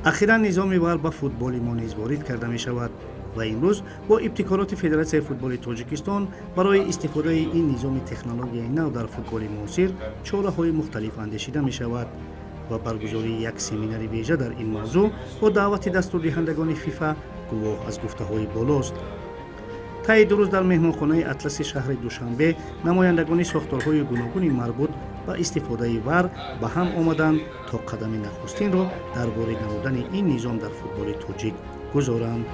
ахиран низоми вар ба футболи мо низ ворид карда мешавад ва имрӯз бо ибтикороти федератсияи футболи тоҷикистон барои истифодаи ин низоми технологияи нав дар футболи муосир чораҳои мухталиф андешида мешавад ва баргузории як семинари вежа дар ин мавзӯъ бо даъвати дастурдиҳандагони фифа гувоҳ аз гуфтаҳои болост. таи ду рӯз дар меҳмонхонаи атласи шаҳри душанбе намояндагони сохторҳои гуногуни марбут ба истифодаи вар ба ҳам омаданд то қадами нахустинро дар ворид намудани ин низом дар футболи тоҷик гузоранд.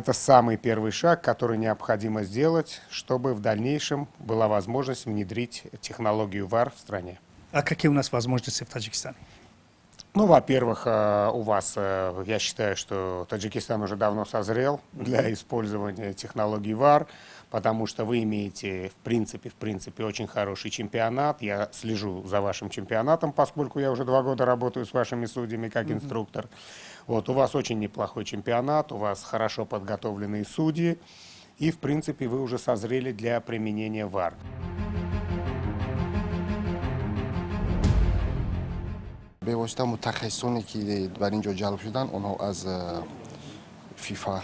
Это самый первый шаг, который необходимо сделать, чтобы в дальнейшем была возможность внедрить технологию ВАР в стране. А какие у нас возможности в Таджикистане? Ну, во-первых, у вас, я считаю, что Таджикистан уже давно созрел для использования технологий ВАР, потому что вы имеете, в принципе, очень хороший чемпионат. Я слежу за вашим чемпионатом, поскольку я уже 2 года работаю с вашими судьями как инструктор. Вот, у вас очень неплохой чемпионат, у вас хорошо подготовленные судьи, и, в принципе, вы уже созрели для применения ВАР. бевосита мутахассисоне ки дар ин ҷо ҷалб шуданд онҳо аз фифа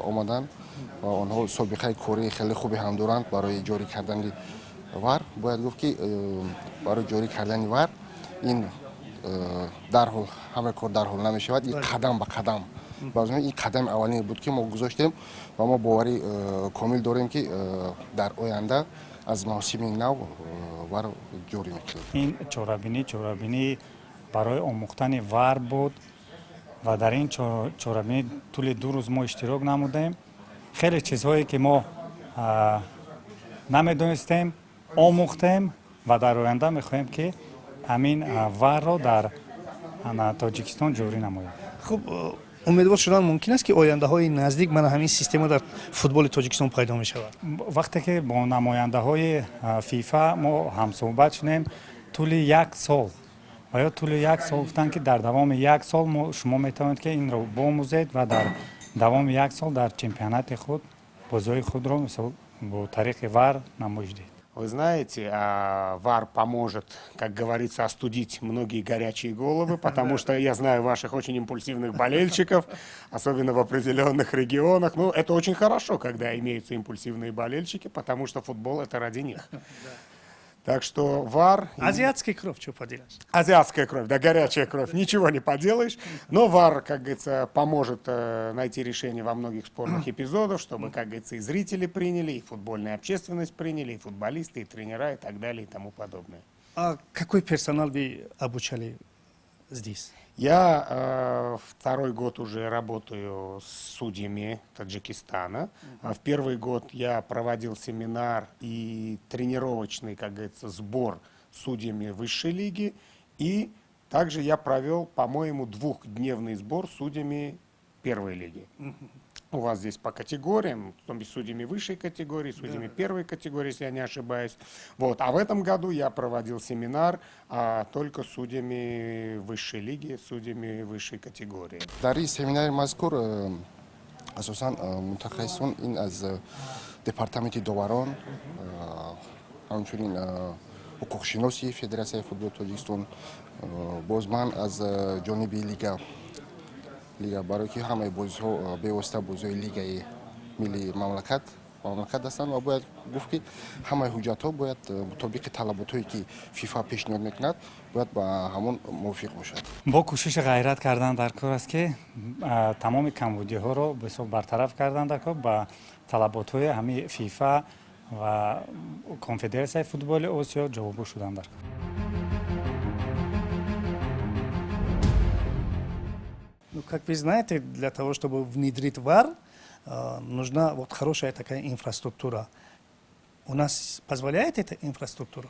омаданд ва онҳо собиқаи кории хеле хубе ҳам доранд барои ҷорӣ кардани вар. Бояд гуфт ки барои ҷорӣ кардани вар ин дарҳол ҳама кор дарҳол намешавад, ин қадам ба қадам ин қадами аввалин буд ки мо гузоштем ва мо бовари комил дорем ки дар оянда аз мавсими нав вар ҷорӣ мекунем. ин чорабинӣ барои омӯхтани вар буд ва дар ин чорабинӣ тӯли 2 рӯз мо иштирок намудем. хеле чизҳое ки мо намедонистем омӯхтем ва дар оянда мехоҳем ки ҳамин варро дар Тоҷикистон ҷорӣ намоем. хуб умедвор шудан мумкин аст ки ояндаҳои наздик мана ҳамин система дар футболи Тоҷикистон пайдо мешавад. вақте ки бо намояндаҳои фифа мо ҳамсӯҳбат шудем тӯли 1 сол ва ё тӯли 1 сол гуфтанд ки дар давоми 1 сол шумо метавонед ки инро бомӯзед ва дар давоми 1 сол дар чемпионати худ бозиҳои худро мисол бо тариқи вар намоиш диҳед. Вы знаете, ВАР поможет, как говорится, остудить многие горячие головы, потому что я знаю ваших очень импульсивных болельщиков, особенно в определенных регионах. Ну, это очень хорошо, когда имеются импульсивные болельщики, потому что футбол — это ради них. Так что ВАР... Азиатская кровь, что поделаешь? Азиатская кровь, да, горячая кровь, ничего не поделаешь. Но ВАР, как говорится, поможет найти решение во многих спорных эпизодах, чтобы, как говорится, и зрители приняли, и футбольная общественность приняли, и футболисты, и тренера, и так далее, и тому подобное. А какой персонал вы обучали здесь? Я 2-й год уже работаю с судьями Таджикистана. В 1-й год я проводил семинар и тренировочный, как говорится, сбор с судьями высшей лиги. И также я провел, по-моему, 2-дневный сбор с судьями 1-й лиги. У вас здесь по категориям, с судьями высшей категории, судьями 1-й категории, если я не ошибаюсь. Вот. А в этом году я проводил семинар только с судьями высшей лиги, судьями высшей категории. дар ин семинари мазкур асосан мутахассисон ин аз департаменти доварон ҳамчунин ҳуқуқшиноси федератсияи футболи Тоҷикистон боз ман аз ҷониби лига барое ки ҳамаи бозиҳо бевосита бозиҳои лигаи миллии мамлакат ҳастанд ва бояд гуфт ки ҳамаи ҳуҷҷатҳо бояд мутобиқи талаботҳое ки фифа пешниҳод мекунад бояд ба ҳамон мувофиқ бошад. бо кӯшиши ғайрат кардан дар кор аст ки тамоми камбудиҳоро бисёр бартараф кардан дар кор ба талаботҳои ҳамаи фифа ва конфедератсияи футболи Осиё ҷавобгӯ шудан дар кор. Ну, как вы знаете, для того, чтобы внедрить ВАР, нужна вот хорошая такая инфраструктура. У нас позволяет эта инфраструктура?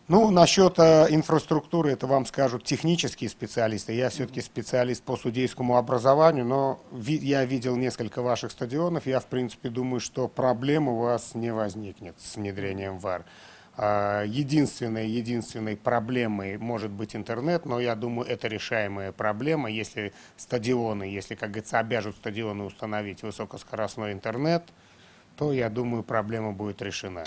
Ну, насчет инфраструктуры, это вам скажут технические специалисты. Я все-таки специалист по судейскому образованию, но я видел несколько ваших стадионов. Я, в принципе, думаю, что проблем у вас не возникнет с внедрением ВАР. Единственной проблемой может быть интернет, но я думаю, это решаемая проблема. Если стадионы, если, как говорится, обяжут стадионы установить высокоскоростной интернет, то, я думаю, проблема будет решена.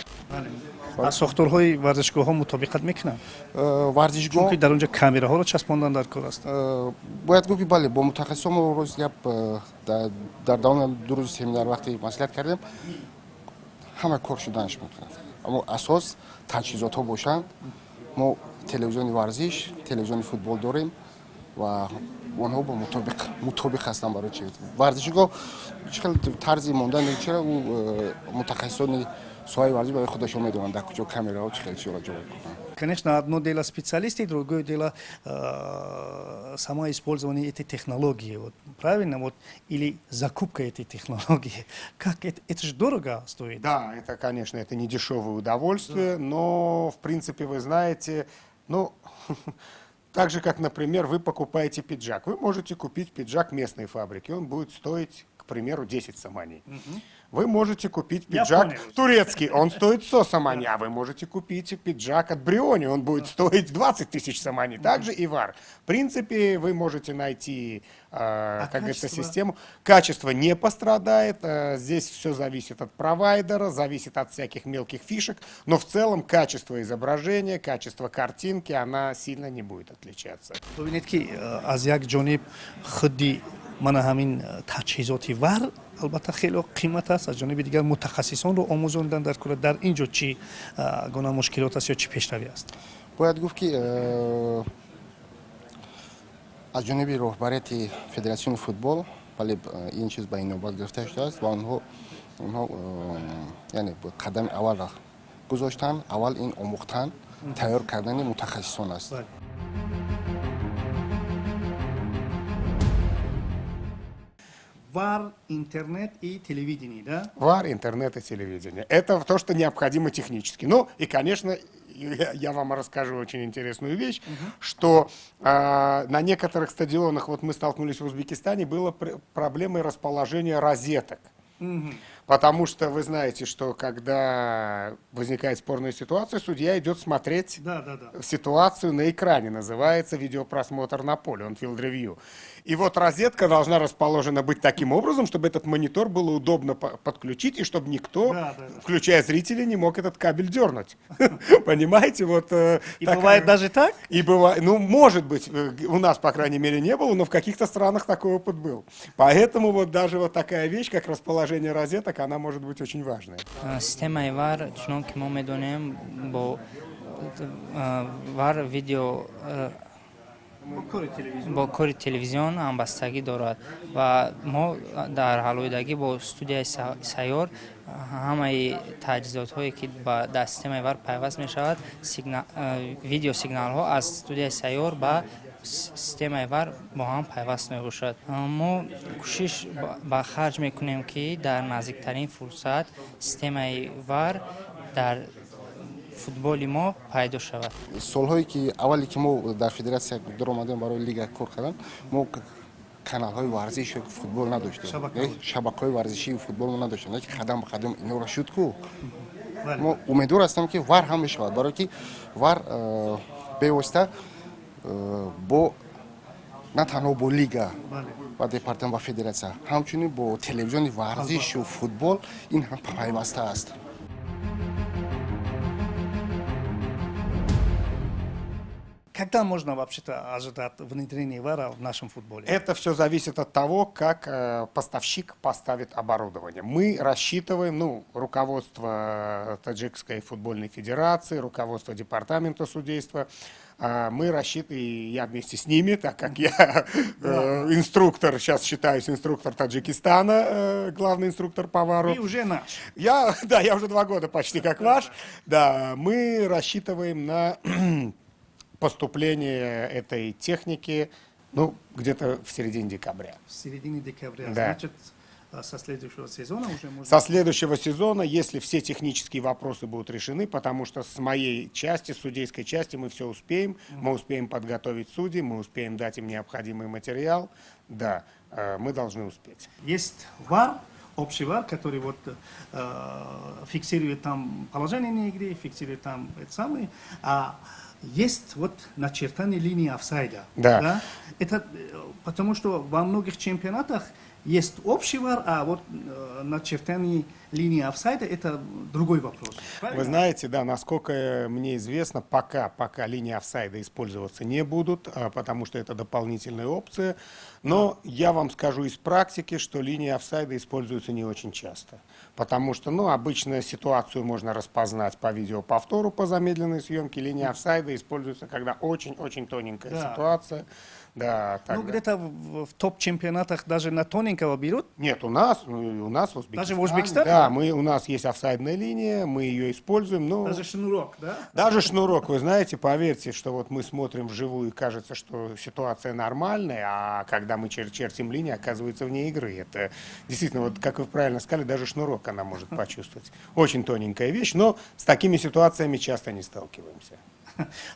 аз сохторҳои варзишгоҳҳо мутобиқат мекунанд? варзишгоҳ Чунки дар онҷа камераҳоро часпондан дар кор аст. бояд гуфт ки бале бо мутахассисон мо рӯз гап дар давоми 2 рӯзи семинар вақте маслиҳат кардем, ҳама кор шуданаш мекунад. аммо асос таҷҳизотҳо бошанд. мо телевизиони варзиш, телевизиони футбол дорем ва онҳо бо мутобиқ ҳастанд барои чи варзишгоҳ хеле тарзи мондан чера мутахассисони соҳаи варзиш барои худашон медонанд дар куҷо камераҳо чӣ хел чиро ҷо кунанд. Конечно, одно дело специалисты, другое дело само использование этой технологии. Вот, правильно? Вот, или закупка этой технологии. Как это же дорого стоит. Да, это, конечно, это не дешевое удовольствие, но, в принципе, вы знаете, ну, так же, как, например, вы покупаете пиджак. Вы можете купить пиджак местной фабрики, он будет стоить, к примеру, 10 саманей. Вы можете купить пиджак турецкий, он стоит 100 саманей, а вы можете купить пиджак от Бриони, он будет стоить 20 тысяч саманей. Также и вар. В принципе, вы можете найти, как говорится, систему. Качество не пострадает, здесь все зависит от провайдера, зависит от всяких мелких фишек, но в целом качество изображения, качество картинки, она сильно не будет отличаться. ببینید که از یک جانب خودی من همین تجهیزاتی ور البته خیلی قیمت است، از جانب دیگر متخصصان رو آموزاندن در کور. در اینجا چی گونه مشکلات است یا چی پیشروی است؟ бояд гуфт ки аз ҷониби роҳбарияти федератсиони футбол вале ин чиз ба инобат гирифта шудааст ва онҳо яъне қадами аввалро гузоштанд. аввал ин омӯхтан, тайёр кардани мутахассисон аст. ВАР, интернет и телевидение, да? Вар, интернет и телевидение. Это то, что необходимо технически. Ну и, конечно, я вам расскажу очень интересную вещь, что на некоторых стадионах, вот мы столкнулись в Узбекистане, было проблемой расположения розеток. Потому что вы знаете, что когда возникает спорная ситуация, судья идет смотреть ситуацию на экране. Называется видеопросмотр на поле, он field review. И вот розетка должна расположена быть таким образом, чтобы этот монитор было удобно подключить, и чтобы никто, включая зрителей, не мог этот кабель дернуть. Понимаете? Вот, и бывает даже так? И бывает, ну, может быть, у нас, по крайней мере, не было, но в каких-то странах такой опыт был. Поэтому вот даже вот такая вещь, как расположение розеток, она может быть очень важной. Система ивар, чунки мо медонем, бо вар видео бо кори телевизион ҳамбастагӣ дорад ва мо дар ҳалоидаги бо студияи сайёр ҳамаи таҷҳизотҳое ки дар системаи вар пайваст мешавад, видеосигналҳо аз студияи сайёр ба системаи вар бо ҳам пайваст мебошад. мо кӯшиш ба харҷ мекунем ки дар наздиктарин фурсат системаи вар дар футболи мо пайдо шавад. солҳое ки аввале ки мо дар федератсия даромадем барои лига кор кардам, мо каналҳои варзиши футбол надоштем, шабакаҳои варзишии футбол надоштем, не ки қадам ба қадам инҳоро шуд ку. мо умедвор ҳастам ки вар ҳам мешавад, барое ки вар бевосита бо на танҳо бо лига ва департамент ва федератсия, ҳамчунин бо телевизиони варзишу футбол ин ҳам пайваста аст. Когда можно вообще-то ожидать внедрения ВАРа в нашем футболе? Это все зависит от того, как поставщик поставит оборудование. Мы рассчитываем, ну, руководство Таджикской футбольной федерации, руководство департамента судейства, мы рассчитываем, я вместе с ними, так как я инструктор, сейчас считаюсь инструктор Таджикистана, главный инструктор по ВАРу. И уже наш. Я уже 2 года почти как ваш. Да, мы рассчитываем на поступление этой техники, ну, где-то в середине декабря. В середине декабря. Да. Значит, со следующего сезона уже можно... Со следующего сезона, если все технические вопросы будут решены, потому что с моей части, с судейской части мы все успеем, мы успеем подготовить судей, мы успеем дать им необходимый материал, да, мы должны успеть. Есть ВАР, общий вар, который вот фиксирует там положение игры, фиксирует там это самое, а есть вот начертание линии офсайда. Да. Это потому что во многих чемпионатах есть общий вар, а вот начертание линии офсайда это другой вопрос. Вы знаете, да, насколько мне известно, пока линии офсайда использоваться не будут, потому что это дополнительная опция. Но я вам скажу из практики, что линии офсайда используются не очень часто. Потому что, обычно ситуацию можно распознать по видеоповтору, по замедленной съемке. Линия офсайда используется, когда очень-очень тоненькая ситуация. Да, Ну, где-то в топ-чемпионатах даже на тоненького берут. Нет, у нас в Узбекистане. Даже в Узбекистане? Да, у нас есть офсайдная линия, мы ее используем. Но Даже шнурок, да? даже шнурок, вы знаете, поверьте, что вот мы смотрим вживую, и кажется, что ситуация нормальная, а когда мы чертим линии, оказывается вне игры. Это действительно, вот как вы правильно сказали, даже шнурок она может почувствовать. Очень тоненькая вещь, но с такими ситуациями часто не сталкиваемся.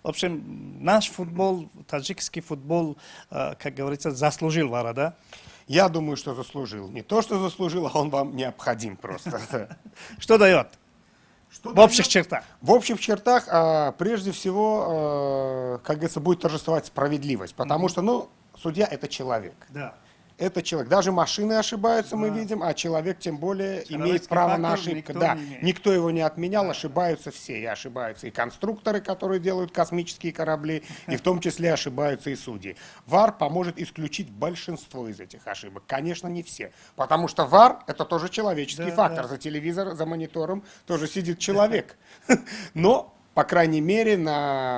В общем, наш футбол, таджикский футбол, как говорится, заслужил вара, да? Я думаю, что заслужил. Не то, что заслужил, а он вам необходим просто. Что дает? В общих чертах. В общих чертах, прежде всего, как говорится, будет торжествовать справедливость, потому что, судья — это человек. Да. Это человек. Даже машины ошибаются, мы видим, а человек тем более имеет право на ошибку. Да, никто его не отменял, ошибаются все. И ошибаются и конструкторы, которые делают космические корабли, и в том числе ошибаются и судьи. ВАР поможет исключить большинство из этих ошибок. Конечно, не все. Потому что ВАР — это тоже человеческий фактор. За телевизором, за монитором тоже сидит человек. Но по крайней мере,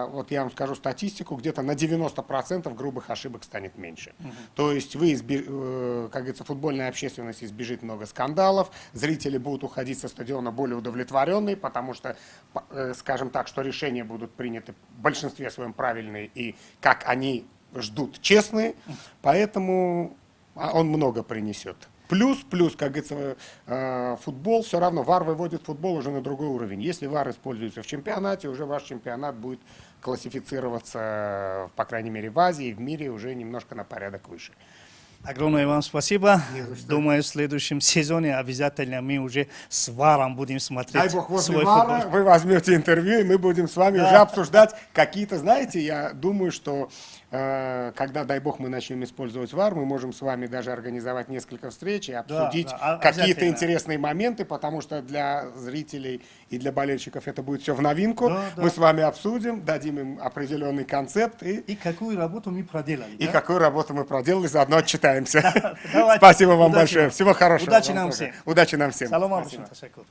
вот я вам скажу статистику, где-то на 90% грубых ошибок станет меньше. То есть как говорится, футбольная общественность избежит много скандалов, зрители будут уходить со стадиона более удовлетворенные, потому что, скажем так, что решения будут приняты в большинстве своем правильные и, как они ждут, честные, поэтому он много принесет. Плюс, как говорится, футбол, все равно ВАР выводит футбол уже на другой уровень. Если ВАР используется в чемпионате, уже ваш чемпионат будет классифицироваться, по крайней мере, в Азии и в мире уже немножко на порядок выше. Огромное вам спасибо. Думаю, в следующем сезоне обязательно мы уже с ВАРом будем смотреть Дай бог, возле свой ВАРа футбол. вы возьмете интервью, и мы будем с вами уже обсуждать какие-то, знаете, я думаю, что когда, дай бог, мы начнем использовать ВАР, мы можем с вами даже организовать несколько встреч и обсудить какие-то обязательно. интересные моменты, потому что для зрителей и для болельщиков это будет все в новинку. Да. Мы с вами обсудим, дадим им определенный концепт И какую работу мы проделали. и да? какую работу мы проделали, заодно отчитаемся. Давайте. Спасибо вам Удачи большое. вам. Всего хорошего. Удачи вам нам тоже. всем. Удачи нам всем. Салам Спасибо. алейкум.